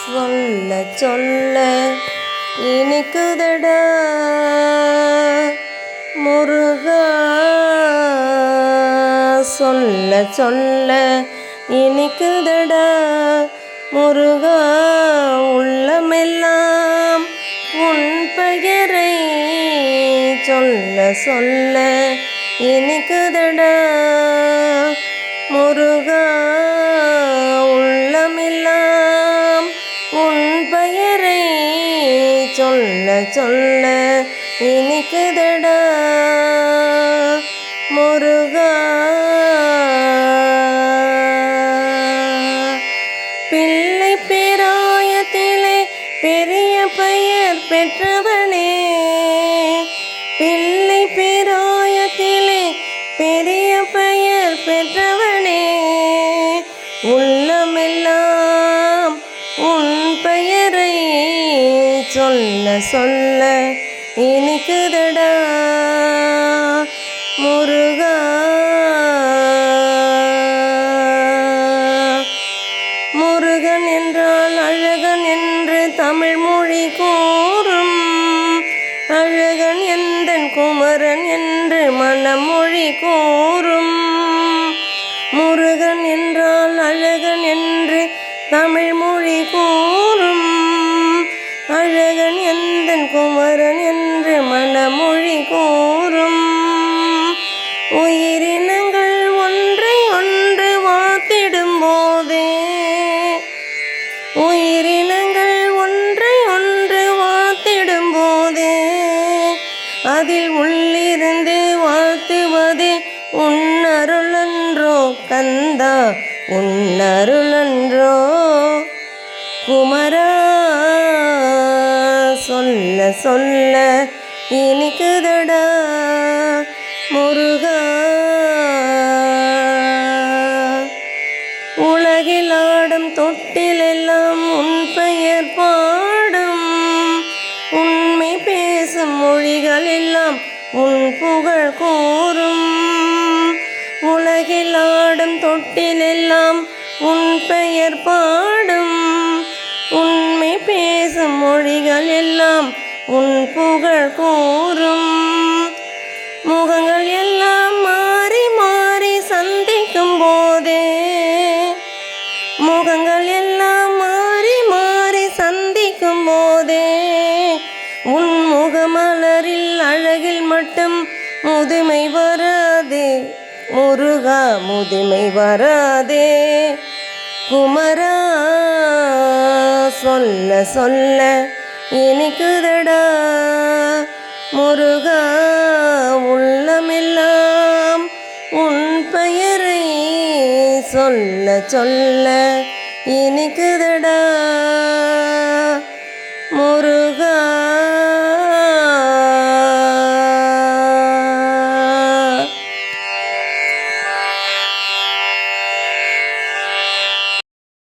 சொல்ல சொல்ல இனிக்குதடா முருகா, சொல்ல சொல்ல இனிக்குதடா முருகா, உள்ளமெல்லாம் உன் பெயரை சொல்ல சொல்ல இனிக்குதடா முருகா, உள்ளமெல்லாம் உன் பெயரை சொல்ல சொல்ல இனிக்குதடா முருகா. பிள்ளை பேராயத்திலே பெரிய பெயர் பெற்றவனே, பிள்ளை பேராயத்திலே பெரிய பெயர் பெற்றவனே, உள்ளமெல்லாம் உன் பெயரை சொல்ல சொல்ல இனிக்குதடா முருகா. முருகன் என்றால் அழகன் என்று தமிழ் மொழி கூறும், அழகன் எந்தன் குமரன் என்று மனமொழி கூறும். முருகன் என்றால் அழகன் என்று தமிழ் மொழி கூறும், அழகன் எந்தன் குமரன் என்று மனமொழி கூறும். உயிரினங்கள் ஒன்றை ஒன்று வாத்திடும் போதே, உயிரினங்கள் ஒன்றை ஒன்று வாத்திடும் போதே, அதில் உள்ளிருந்து வாழ்த்துவதே உன்னருளன்றோ கந்தா, உன்னருளன்றோ குமரா, சொல்ல சொல்ல இனிக்குதடா முருகா. உலகில் ஆடும் தொட்டிலெல்லாம் உன் பெயர் பாடும், உண்மை பேசும் மொழிகள் எல்லாம் உன் புகழ் கூறும். உலகில் ஆடும் தொட்டிலெல்லாம் உன் பெயர் பாடும், உண்மை பேசும் மொழிகள் எல்லாம் உன் புகழ் கூறும். முகங்கள் எல்லாம் மாறி மாறி சந்திக்கும் போதே, முகங்கள் எல்லாம் மாறி மாறி சந்திக்கும் போதே, உன் முகமலரில் அழகில் மட்டும் முதுமை வராதே முருகா, முதுமை வராதே குமரா, சொல்ல சொல்ல இனிக்குதடா முருகா, உள்ளமெல்லாம் உன் பெயரை சொல்ல சொல்ல இனிக்குதடா.